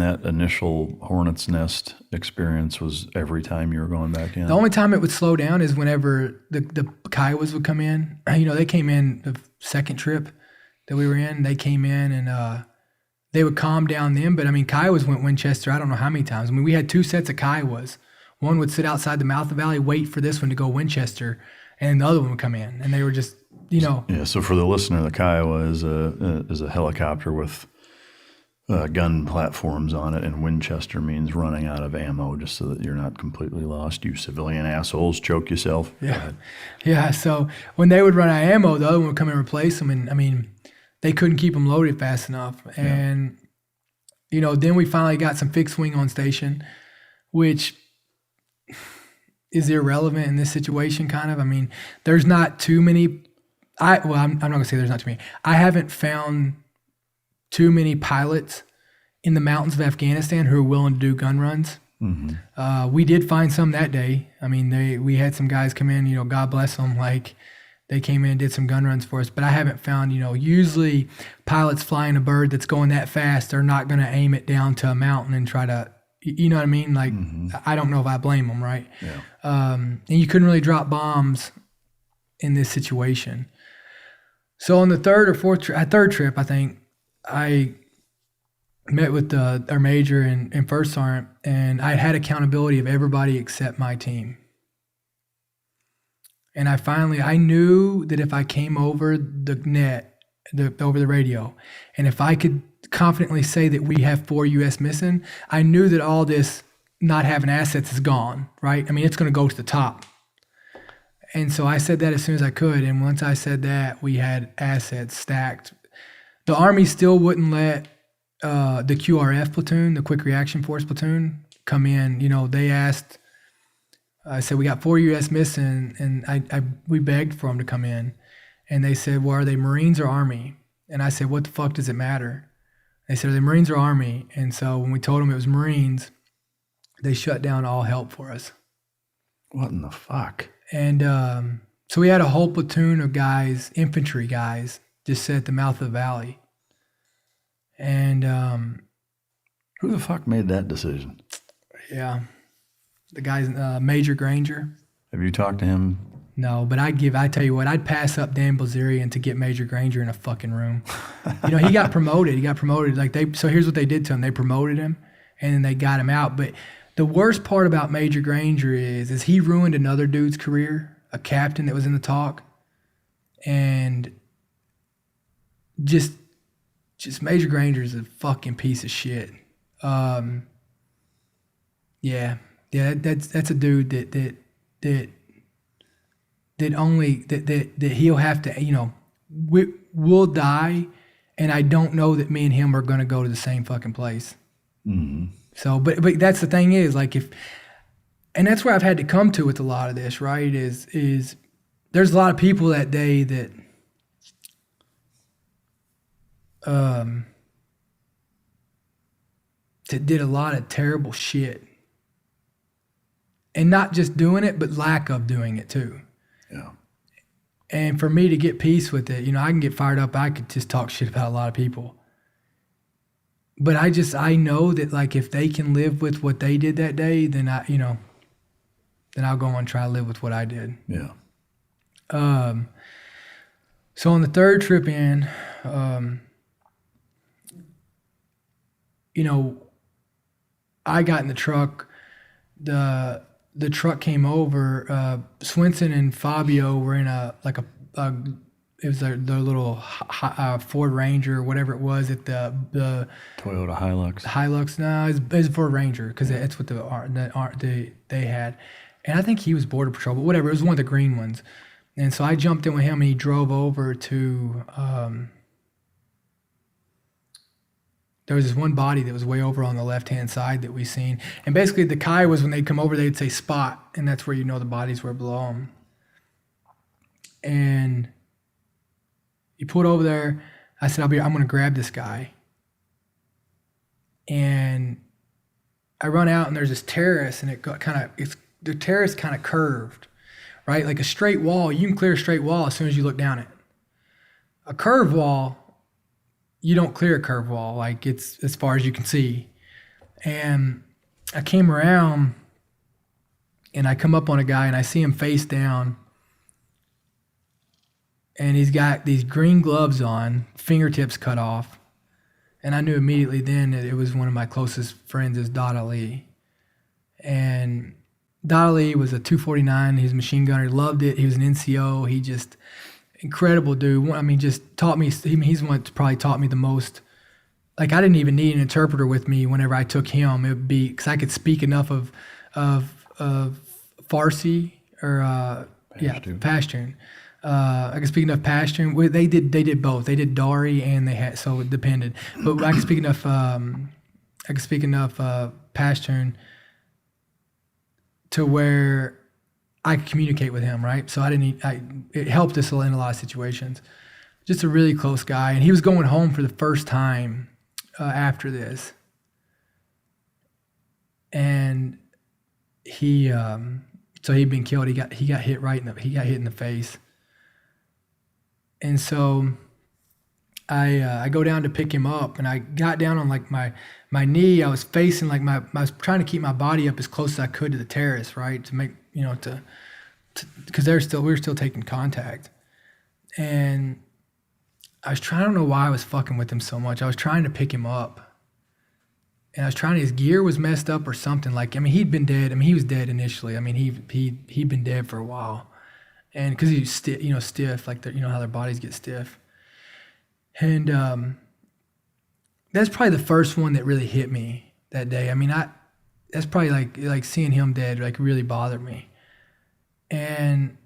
that initial Hornet's Nest experience was every time you were going back in? The only time it would slow down is whenever the Kiowas would come in. They came in the second trip that we were in. They came in and they would calm down them. But, Kiowas went Winchester I don't know how many times. We had 2 sets of Kiowas. One would sit outside the mouth of the valley, wait for this one to go Winchester, and the other one would come in. And they were just, Yeah, so for the listener, the Kiowa is a helicopter with gun platforms on it, and Winchester means running out of ammo, just so that you're not completely lost. You civilian assholes, choke yourself. Yeah. So when they would run out of ammo, the other one would come and replace them, and they couldn't keep them loaded fast enough. And then we finally got some fixed wing on station, which is irrelevant in this situation, kind of. There's not too many. I'm not gonna say there's not too many. I haven't found too many pilots in the mountains of Afghanistan who are willing to do gun runs. Mm-hmm. We did find some that day. We had some guys come in, God bless them. They came in and did some gun runs for us, but I haven't found, usually pilots flying a bird that's going that fast, they're not going to aim it down to a mountain and try to, you know what I mean? Mm-hmm. I don't know if I blame them, right? Yeah. And you couldn't really drop bombs in this situation. So on the third trip, I think, I met with our major and first sergeant, and I had accountability of everybody except my team. And I knew that if I came over the net, over the radio, and if I could confidently say that we have 4 U.S. missing, I knew that all this not having assets is gone, right? It's going to go to the top. And so I said that as soon as I could. And once I said that, we had assets stacked. The Army still wouldn't let the QRF platoon, the Quick Reaction Force platoon, come in. They asked, I said, we got 4 U.S. missing, and we begged for them to come in. And they said, well, are they Marines or Army? And I said, what the fuck does it matter? They said, are they Marines or Army? And so when we told them it was Marines, they shut down all help for us. What in the fuck? And so we had a whole platoon of guys, infantry guys, just sit at the mouth of the valley. And who the fuck made that decision? Yeah. The guy's Major Granger. Have you talked to him? No, but I tell you what, I'd pass up Dan Bilzerian to get Major Granger in a fucking room. He got promoted. So here's what they did to him. They promoted him, and then they got him out. But the worst part about Major Granger is he ruined another dude's career, a captain that was in the talk. And just Major Granger is a fucking piece of shit. That's a dude that he'll have to, we'll die, and I don't know that me and him are going to go to the same fucking place. Mm-hmm. So, but that's the thing is, and that's where I've had to come to with a lot of this, right, is there's a lot of people that day that did a lot of terrible shit. And not just doing it, but lack of doing it too. Yeah. And for me to get peace with it, I can get fired up. I could just talk shit about a lot of people. But I know that if they can live with what they did that day, then then I'll go and try to live with what I did. Yeah. So on the third trip in, I got in the truck. The truck came over. Swinson and Fabio were in it was their little Ford Ranger or whatever it was at the Toyota Hilux. Hilux, no, it was a Ford Ranger because it's what they had, and I think he was Border Patrol, but whatever. It was one of the green ones, and so I jumped in with him, and he drove over to. There was this one body that was way over on the left-hand side that we seen. And basically the Kiowas, when they'd come over, they'd say spot, and that's where the bodies were below them. And he pulled over there. I said, I'm going to grab this guy. And I run out, and there's this terrace, and the terrace kind of curved, right? Like a straight wall. You can clear a straight wall as soon as you look down it. A curved wall, you don't clear a curved wall, it's as far as you can see. And I came around and I come up on a guy and I see him face down. And he's got these green gloves on, fingertips cut off. And I knew immediately then that it was one of my closest friends is Dot Ali. And Dot Ali was a 249. He was a machine gunner. He loved it. He was an NCO. He just, incredible dude. I mean, just taught me, he's the one that probably taught me the most. Like, I didn't even need an interpreter with me whenever I took him. It would be, because I could speak enough of Farsi or, Pashtun. I could speak enough Pashtun. They did both. They did Dari and they had, so it depended. But I could speak enough. Pashtun to where I could communicate with him, right? So it helped us in a lot of situations. Just a really close guy, and he was going home for the first time after this, and he so he'd been killed. He got hit in the face. And so I go down to pick him up, and I got down on like my knee. I was facing like I was trying to keep my body up as close as I could to the terrace, right? To make, because we were still taking contact. And I don't know why I was fucking with him so much. I was trying to pick him up. And his gear was messed up or something. Like, I mean, he'd been dead. I mean, he was dead initially. I mean, he'd been dead for a while. And because he was stiff, like how their bodies get stiff. And that's probably the first one that really hit me that day. I mean, that's probably like seeing him dead, like really bothered me. And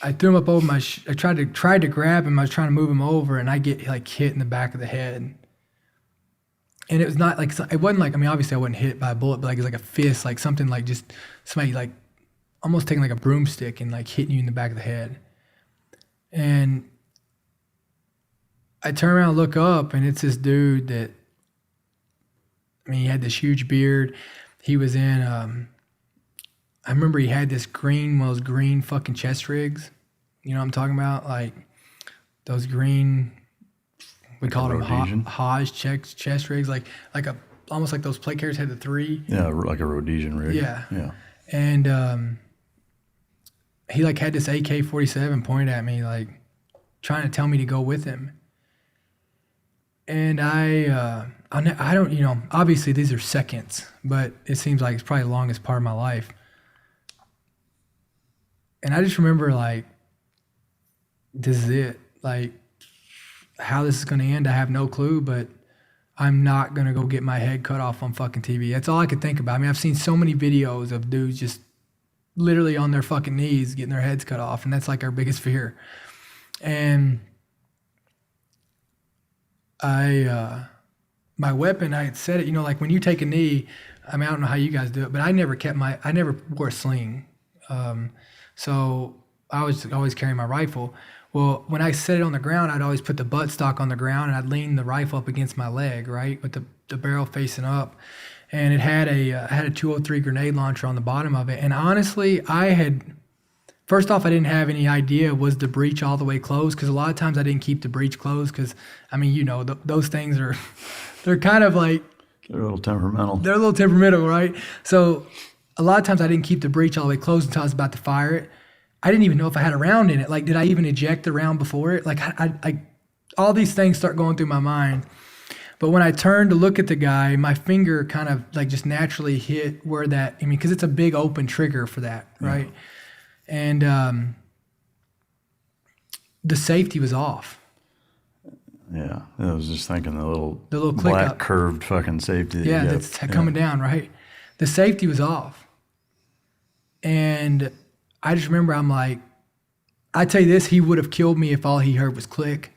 I threw him up over I tried to grab him. I was trying to move him over, and I get like hit in the back of the head. And it was not like, it wasn't like, I mean, obviously I wasn't hit by a bullet, but like it was like a fist, like something like just somebody like almost taking like a broomstick and like hitting you in the back of the head. And I turn around and look up, and it's this dude that, I mean, he had this huge beard. He was in, I remember he had this one of those green fucking chest rigs. You know what I'm talking about? Like those green, we call them Hajj chest rigs, like almost like those plate carriers had the 3. Yeah, like a Rhodesian rig. Yeah. And he like had this AK-47 pointed at me, like trying to tell me to go with him. And I don't, obviously these are seconds, but it seems like it's probably the longest part of my life. And I just remember like, this is it. Like, how this is going to end, I have no clue, but I'm not going to go get my head cut off on fucking TV. That's all I could think about. I mean, I've seen so many videos of dudes just literally on their fucking knees getting their heads cut off, and that's like our biggest fear. And my weapon, I had said it, like when you take a knee, I mean, I don't know how you guys do it, but I never wore a sling. So I was always carrying my rifle. Well, when I set it on the ground, I'd always put the buttstock on the ground, and I'd lean the rifle up against my leg, right, with the barrel facing up. And it had a 203 grenade launcher on the bottom of it. And honestly, first off, I didn't have any idea was the breech all the way closed, because a lot of times I didn't keep the breech closed because, I mean, those things they're kind of like... They're a little temperamental. They're a little temperamental, right? So a lot of times I didn't keep the breech all the way closed until I was about to fire it. I didn't even know if I had a round in it. Like, did I even eject the round before it? Like, I all these things start going through my mind. But when I turned to look at the guy, my finger kind of like just naturally hit where that, I mean, because it's a big open trigger for that, right? And the safety was off. Yeah, I was just thinking the little click black up. Curved fucking safety. That's coming down, right? The safety was off. And I just remember I'm like, I tell you this, he would have killed me if all he heard was click.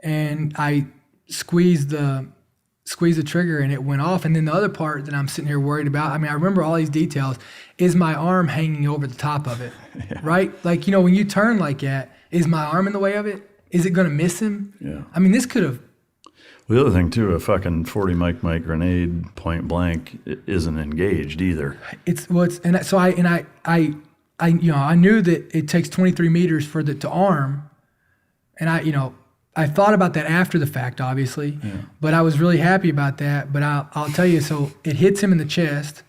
And I squeezed the trigger and it went off. And then the other part that I'm sitting here worried about, I mean, I remember all these details, is my arm hanging over the top of it, right? Like, when you turn like that, is my arm in the way of it? Is it going to miss him? Yeah. I mean, this could have. Well, the other thing too, a fucking 40 mic grenade point blank isn't engaged either. I knew that it takes 23 meters for to arm, and I I thought about that after the fact, obviously, but I was really happy about that. But I'll tell you, so it hits him in the chest.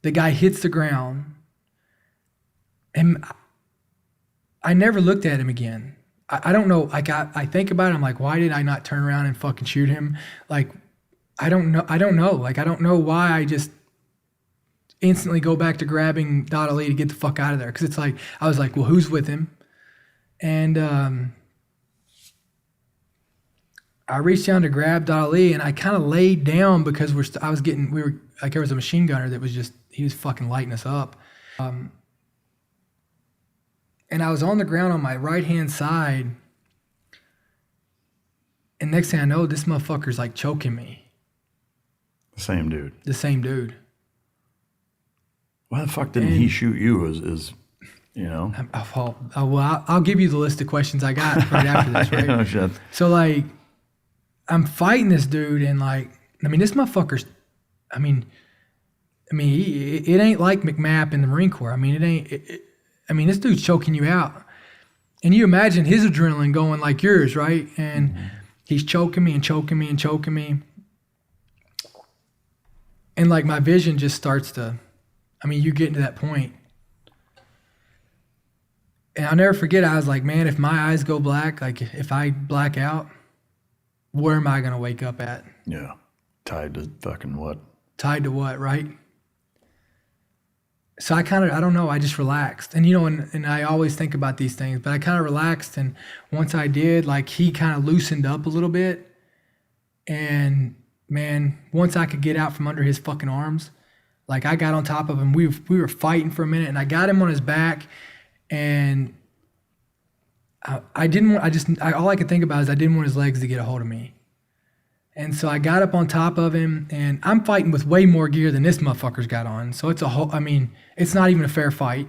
The guy hits the ground, and I never looked at him again. I don't know. Like I think about it. I'm like, why did I not turn around and fucking shoot him? Like, I don't know. Like, I don't know why I just instantly go back to grabbing Dottie to get the fuck out of there. Because it's like, I was like, well, who's with him? And I reached down to grab Dottie, and I kind of laid down because we were like, there was a machine gunner that was just, he was fucking lighting us up. And I was on the ground on my right-hand side. And next thing I know, this motherfucker's like choking me. The same dude. The same dude. Why the fuck didn't he shoot you? Is you know? I'll give you the list of questions I got right after this, right? Oh, shit. So, like, I'm fighting this dude, and, like, I mean, this motherfucker's, it ain't like McMap in the Marine Corps. I mean, this dude's choking you out. And you imagine his adrenaline going like yours, right? And he's choking me and choking me and choking me. And, like, my vision just starts to, you get to that point. And I'll never forget, I was like, man, if my eyes go black, like, if I black out, where am I going to wake up at? Yeah. Tied to fucking what? Tied to what, right? So I don't know, I just relaxed. And, and I always think about these things, but I kind of relaxed. And once I did, like, he kind of loosened up a little bit. And, man, once I could get out from under his fucking arms, like, I got on top of him. We were fighting for a minute, and I got him on his back. And all I could think about is I didn't want his legs to get a hold of me. And so I got up on top of him, and I'm fighting with way more gear than this motherfucker's got on. So it's it's not even a fair fight.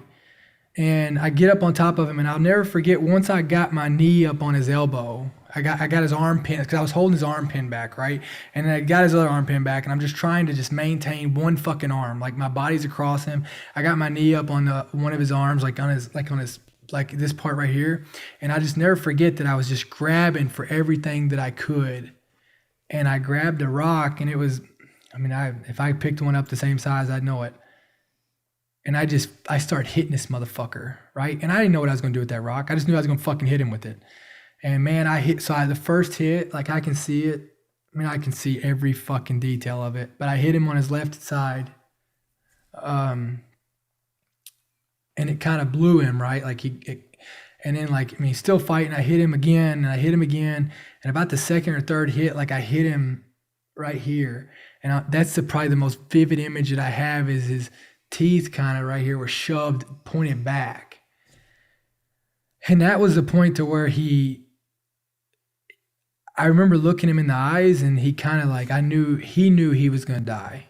And I get up on top of him, and I'll never forget, once I got my knee up on his elbow, I got his arm pinned, because I was holding his arm pinned back, right? And then I got his other arm pinned back, and I'm just trying to just maintain one fucking arm. Like, my body's across him. I got my knee up on one of his arms, like this part right here. And I just never forget that I was just grabbing for everything that I could. And I grabbed a rock, and it was, if I picked one up the same size, I'd know it. And I start hitting this motherfucker, right? And I didn't know what I was going to do with that rock. I just knew I was going to fucking hit him with it. And, man, the first hit, like, I can see it. I can see every fucking detail of it. But I hit him on his left side. And it kind of blew him, right? Like, and then, like, he's still fighting. I hit him again, and I hit him again. And about the second or third hit, like, I hit him right here. And that's probably the most vivid image that I have, is his teeth kind of right here were shoved, pointed back. And that was the point to where I remember looking him in the eyes, and he kind of, like, he knew he was going to die.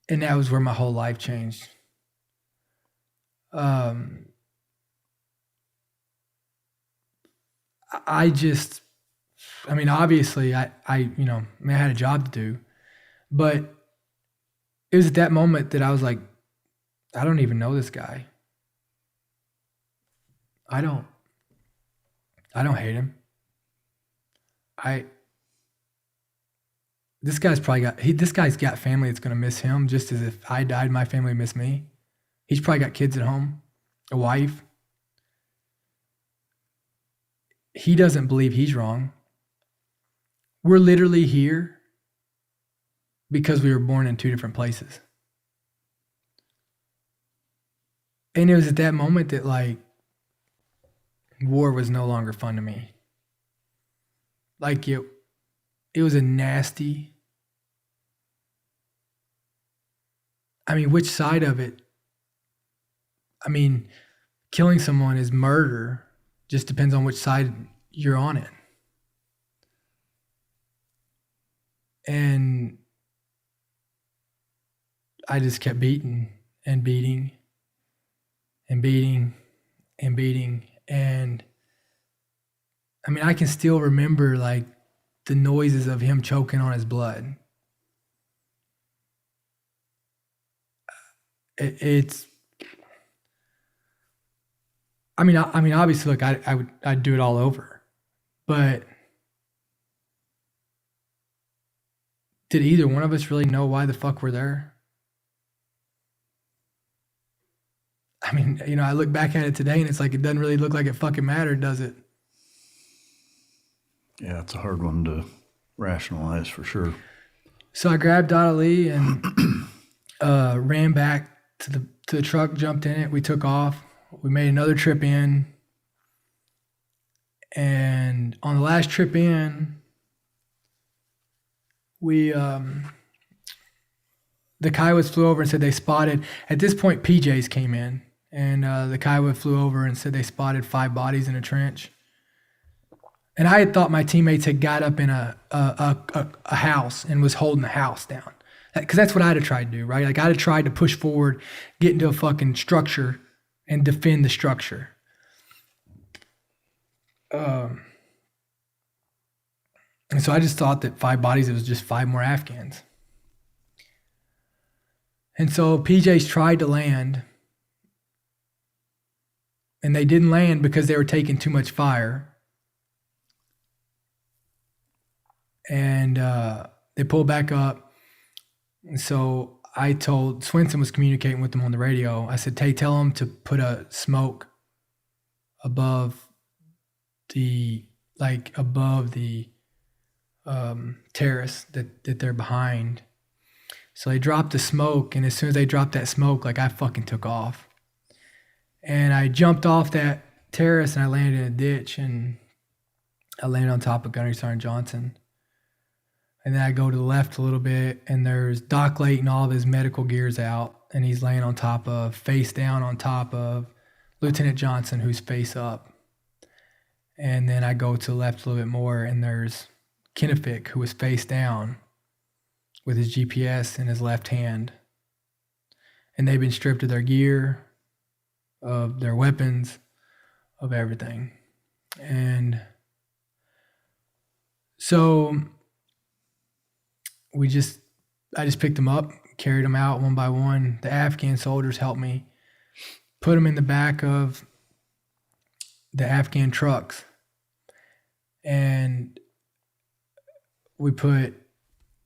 And that was where my whole life changed. Obviously I had a job to do, but it was at that moment that I was like, I don't even know this guy. I don't hate him. This guy's got family that's going to miss him, just as if I died, my family would miss me. He's probably got kids at home, a wife. He doesn't believe he's wrong. We're literally here because we were born in two different places. And it was at that moment that, like, war was no longer fun to me. Like, it was a nasty, which side of it? Killing someone is murder. Just depends on which side you're on it. And I just kept beating and beating and beating and beating. And I can still remember, like, the noises of him choking on his blood. It's Obviously, look, I'd do it all over, but did either one of us really know why the fuck we're there? I look back at it today and it's like, it doesn't really look like it fucking mattered, does it? Yeah, it's a hard one to rationalize for sure. So I grabbed Dada Lee and ran back to the truck, jumped in it. We took off. We made another trip in. And on the last trip in, the Kiowas flew over and said they spotted, at this point, PJs came in. And the Kiowa flew over and said they spotted 5 bodies in a trench. And I had thought my teammates had got up in a house and was holding the house down. Because that's what I'd have tried to do, right? Like, I'd have tried to push forward, get into a fucking structure, and defend the structure. And so I just thought that 5 bodies, it was just 5 more Afghans. And so PJs tried to land, and they didn't land because they were taking too much fire. And they pulled back up. And so I told, Swinson was communicating with them on the radio. I said, hey, tell them to put a smoke above the terrace that they're behind. So they dropped the smoke, and as soon as they dropped that smoke, like, I fucking took off. And I jumped off that terrace and I landed in a ditch, and I landed on top of Gunnery Sergeant Johnson. And then I go to the left a little bit, and there's Doc Layton, all of his medical gear's out, and he's laying face down on top of Lieutenant Johnson, who's face up. And then I go to the left a little bit more, and there's Kinefik, who was face down with his GPS in his left hand. And they've been stripped of their gear, of their weapons, of everything. And so I just picked them up, carried them out one by one. The Afghan soldiers helped me put them in the back of the Afghan trucks. And we put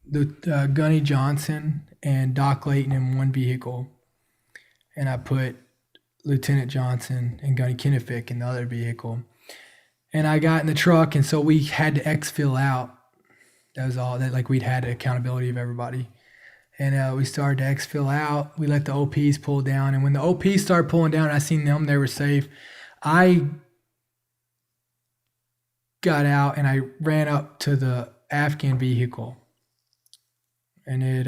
Gunny Johnson and Doc Layton in one vehicle. And I put Lieutenant Johnson and Gunny Kinefik in the other vehicle. And I got in the truck, and so we had to exfil out. That was all that, like, we'd had accountability of everybody. And we started to exfil out. We let the OPs pull down. And when the OPs started pulling down, I seen them, they were safe. I got out and I ran up to the Afghan vehicle. And it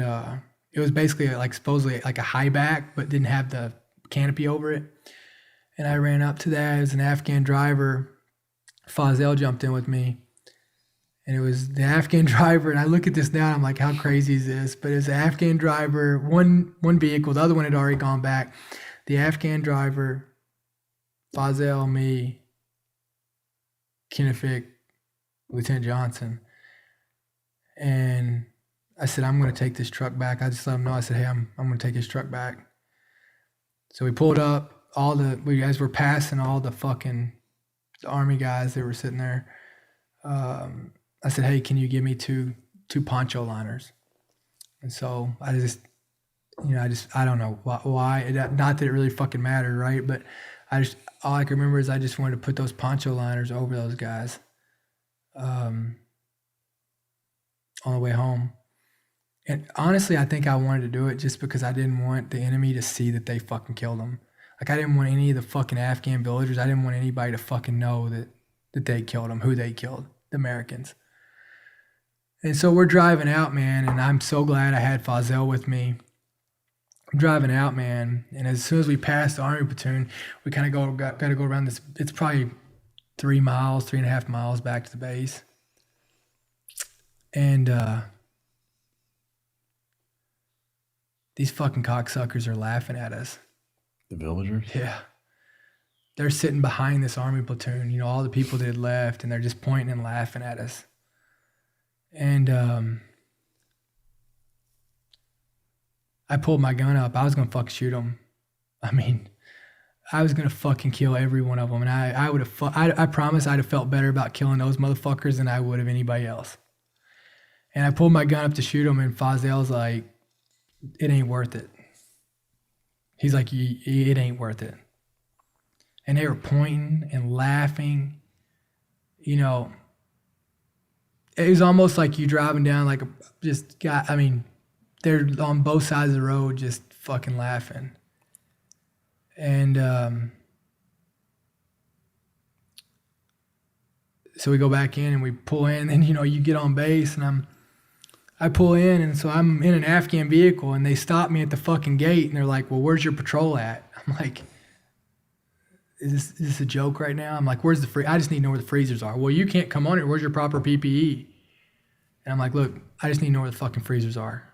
was basically like supposedly like a high back, but didn't have the canopy over it. And I ran up to that. It was an Afghan driver. Fazel jumped in with me. And it was the Afghan driver, and I look at this now, and I'm like, how crazy is this? But it's the Afghan driver, one vehicle, the other one had already gone back. The Afghan driver, Fazel, me, Kinefik, Lieutenant Johnson. And I said, I'm going to take this truck back. I just let him know. I said, hey, I'm going to take this truck back. So we pulled up, as we're passing all the fucking Army guys that were sitting there. I said, hey, can you give me two poncho liners? And so I don't know why. Not that it really fucking mattered, right? But all I can remember is I just wanted to put those poncho liners over those guys on the way home. And honestly, I think I wanted to do it just because I didn't want the enemy to see that they fucking killed them. Like, I didn't want any of the fucking Afghan villagers, I didn't want anybody to fucking know that they killed them, who they killed, the Americans. And so we're driving out, man, and I'm so glad I had Fazel with me. I'm driving out, man, and as soon as we pass the Army platoon, we kind of got to go around this. It's probably 3.5 miles back to the base. And these fucking cocksuckers are laughing at us. The villagers? Yeah. They're sitting behind this Army platoon, all the people that had left, and they're just pointing and laughing at us. And I pulled my gun up. I was going to fucking shoot them. I mean, I was gonna fucking kill every one of them, and I would have. I promise I'd have felt better about killing those motherfuckers than I would have anybody else. And I pulled my gun up to shoot him, and Fazel's like, "It ain't worth it." He's like, "It ain't worth it." And they were pointing and laughing. You know, it was almost like you driving down like they're on both sides of the road just fucking laughing. And so we go back in and we pull in, and you know, you get on base, and I pull in, and so I'm in an Afghan vehicle, and they stop me at the fucking gate, and they're like, "Well, where's your patrol at?" I'm like, Is this a joke right now? I'm like, "Where's the I just need to know where the freezers are." "Well, you can't come on it. Where's your proper PPE?" And I'm like, "Look, I just need to know where the fucking freezers are."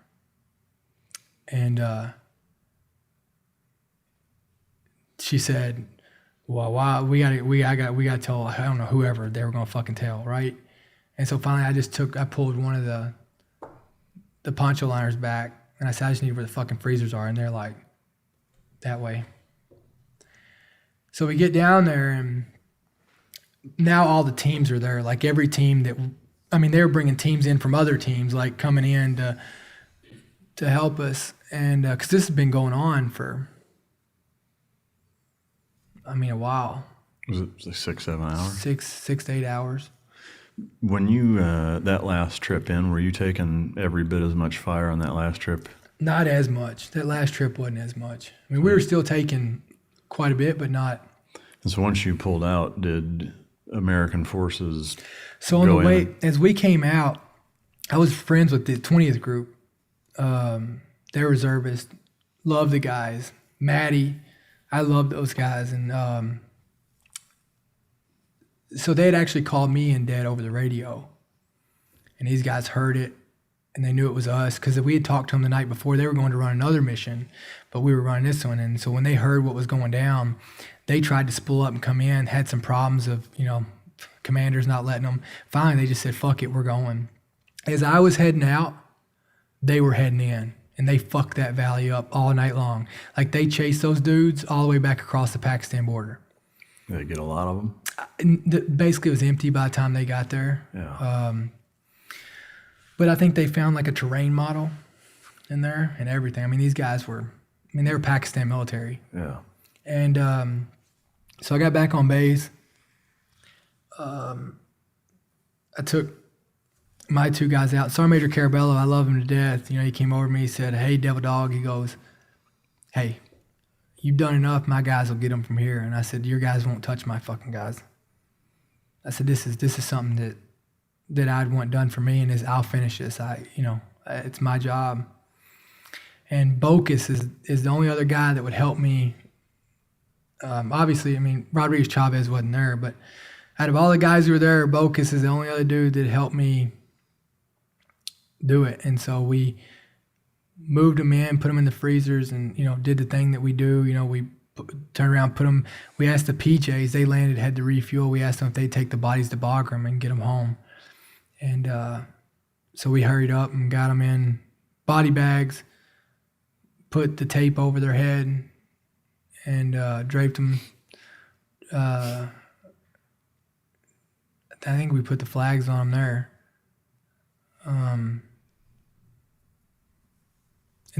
And she said, "Well, wow, we gotta tell, I don't know, whoever they were gonna fucking tell, right?" And so finally, I pulled one of the poncho liners back, and I said, "I just need where the fucking freezers are," and they're like, "That way." So we get down there, and now all the teams are there. Like every team they were bringing teams in from other teams, like coming in to help us, and because this has been going on for, a while. Was it like 6-7 hours? 6 to 8 hours. When you that last trip in, were you taking every bit as much fire on that last trip? Not as much. That last trip wasn't as much. We were still taking quite a bit, but not. And so once you pulled out, did American forces So on the way, as we came out, I was friends with the 20th group. They're reservists. Love the guys. Maddie, I love those guys. And so they had actually called me and Dad over the radio. And these guys heard it, and they knew it was us because we had talked to them the night before. They were going to run another mission, but we were running this one. And so when they heard what was going down, they tried to spool up and come in, had some problems of, commanders not letting them. Finally, they just said, "Fuck it, we're going." As I was heading out, they were heading in, and they fucked that valley up all night long. Like, they chased those dudes all the way back across the Pakistan border. Did they get a lot of them? Basically, it was empty by the time they got there. Yeah. But I think they found like a terrain model in there and everything. These guys they were Pakistan military. Yeah. And so I got back on base. I took my two guys out. Sergeant Major Carabello, I love him to death. He came over to me, he said, "Hey, Devil Dog," he goes, "Hey, you've done enough. My guys will get them from here." And I said, "Your guys won't touch my fucking guys." I said, this is something that I'd want done for me, and I'll finish this. It's my job. And Bocus is the only other guy that would help me. Obviously, Rodriguez Chavez wasn't there, but out of all the guys who were there, Bocus is the only other dude that helped me do it. And so we moved them in, put them in the freezers, and did the thing that we do. We turned around, put them. We asked the PJs, they landed, had to refuel. We asked them if they'd take the bodies to Bagram and get them home. And so we hurried up and got them in body bags, put the tape over their head, and draped them. I think we put the flags on them there. And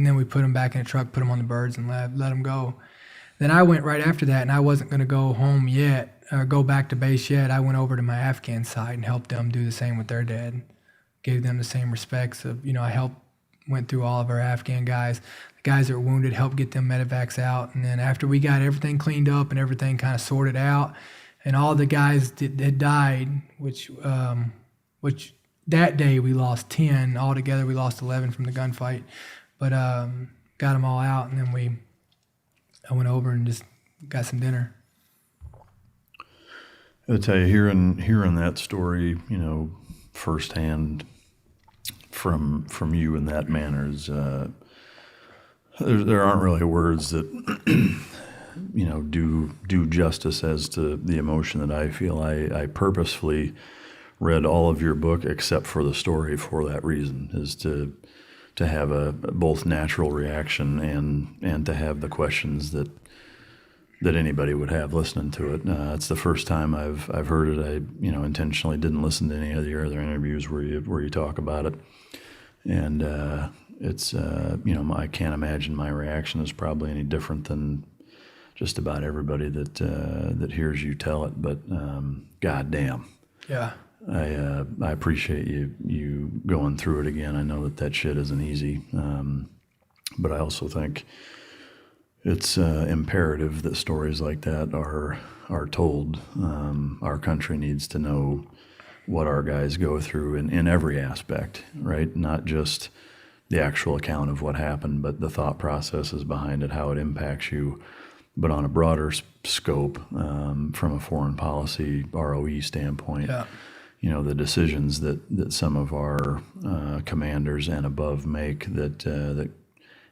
then we put them back in the truck, put them on the birds, and let them go. Then I went right after that, and I wasn't going to go home yet, or go back to base yet. I went over to my Afghan side and helped them do the same with their dad. Gave them the same respects of, I went through all of our Afghan guys. The guys that were wounded, helped get them medevacs out. And then after we got everything cleaned up and everything kind of sorted out, and all the guys that had died, which that day we lost 10. Altogether we lost 11 from the gunfight. But got them all out, and then I went over and just got some dinner. I'll tell you, hearing that story, firsthand from you in that manner is there aren't really words that do justice as to the emotion that I feel. I purposefully read all of your book except for the story for that reason, is to have a both natural reaction and to have the questions that that anybody would have listening to it. It's the first time I've heard it. I intentionally didn't listen to any of your other interviews where you talk about it, and it's I can't imagine my reaction is probably any different than just about everybody that hears you tell it. But goddamn, yeah. I appreciate you going through it again. I know that shit isn't easy, but I also think it's imperative that stories like that are told. Our country needs to know what our guys go through in every aspect, right? Not just the actual account of what happened, but the thought processes behind it, how it impacts you, but on a broader scope, from a foreign policy ROE standpoint. Yeah. The decisions that some of our commanders and above make that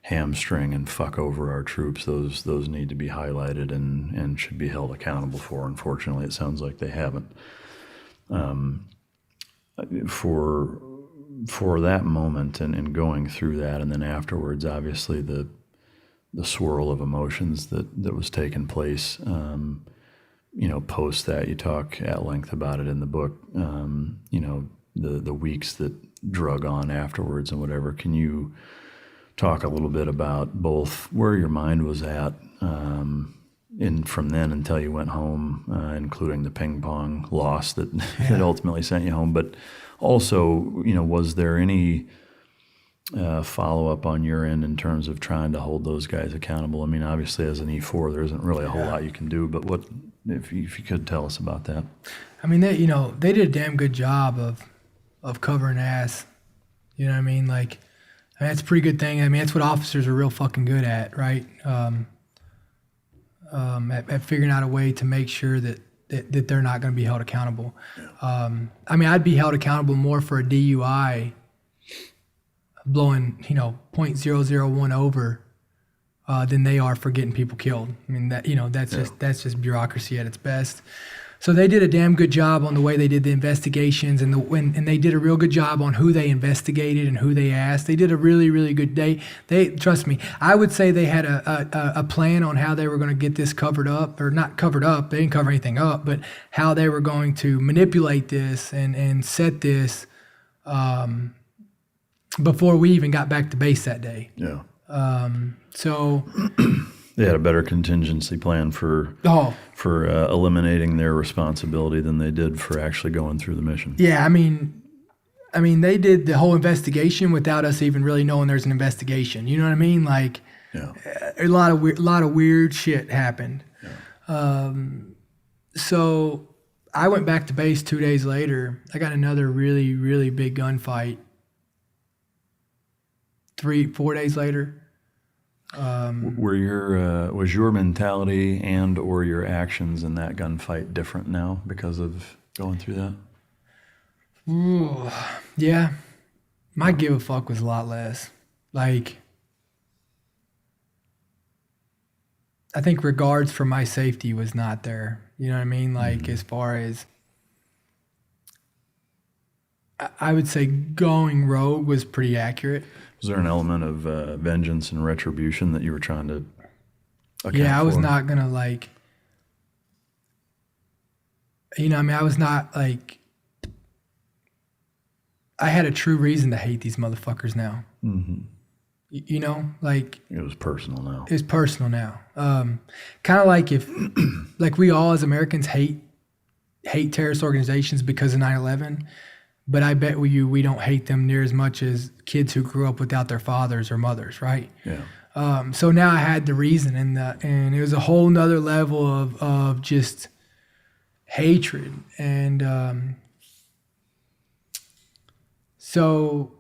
hamstring and fuck over our troops, those need to be highlighted and should be held accountable for. Unfortunately, it sounds like they haven't. For that moment and going through that, and then afterwards, obviously the swirl of emotions that was taking place. Post that, you talk at length about it in the book. The weeks that drug on afterwards and whatever. Can you talk a little bit about both where your mind was at from then until you went home, including the ping pong loss that ultimately sent you home, but also, was there any follow-up on your end in terms of trying to hold those guys accountable? I mean, obviously as an E4, there isn't really a whole lot you can do, but what if you could tell us about that? I mean, they did a damn good job of covering ass. You know what I mean? Like, that's a pretty good thing. I mean, that's what officers are real fucking good at, right? At figuring out a way to make sure that they're not going to be held accountable. I mean, I'd be held accountable more for a DUI blowing, 0.001 over than they are for getting people killed. I mean, that's just bureaucracy at its best. So they did a damn good job on the way they did the investigations, and they did a real good job on who they investigated and who they asked. They did a really, really good day. They trust me. I would say they had a plan on how they were going to get this covered up, or not covered up. They didn't cover anything up, but how they were going to manipulate this and set this before we even got back to base that day. Yeah. So they had a better contingency plan for eliminating their responsibility than they did for actually going through the mission. Yeah, I mean, they did the whole investigation without us even really knowing there's an investigation. You know what I mean? Like, a lot of weird shit happened. Yeah. So I went back to base 2 days later. I got another really, really big gunfight 3-4 days later. Was your mentality and or your actions in that gunfight different now because of going through that? Ooh, yeah. My give a fuck was a lot less. Like, I think regards for my safety was not there. You know what I mean? Like, as far as, I would say going rogue was pretty accurate. Was there an element of vengeance and retribution that you were trying to account Yeah, I was for? not going to, like, I was not, like, I had a true reason to hate these motherfuckers now. Mm-hmm. Like... It was personal now. It's personal now. Kind of like if, like, we all as Americans hate terrorist organizations because of 9/11, but I bet we don't hate them near as much as kids who grew up without their fathers or mothers, right? Yeah. So now I had the reason, and it was a whole nother level of just hatred, and so.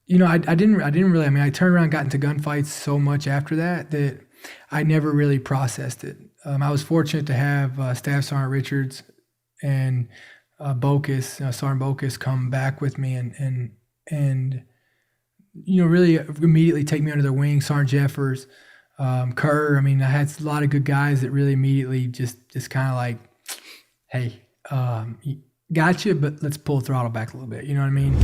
I didn't really. I mean, I turned around, and got into gunfights so much after that I never really processed it. I was fortunate to have Staff Sergeant Richards and Bocus, Sergeant Bocus, come back with me and really immediately take me under their wing. Sergeant Jeffers, Kerr. I mean, I had a lot of good guys that really immediately just kind of like, hey, gotcha, but let's pull the throttle back a little bit. You know what I mean?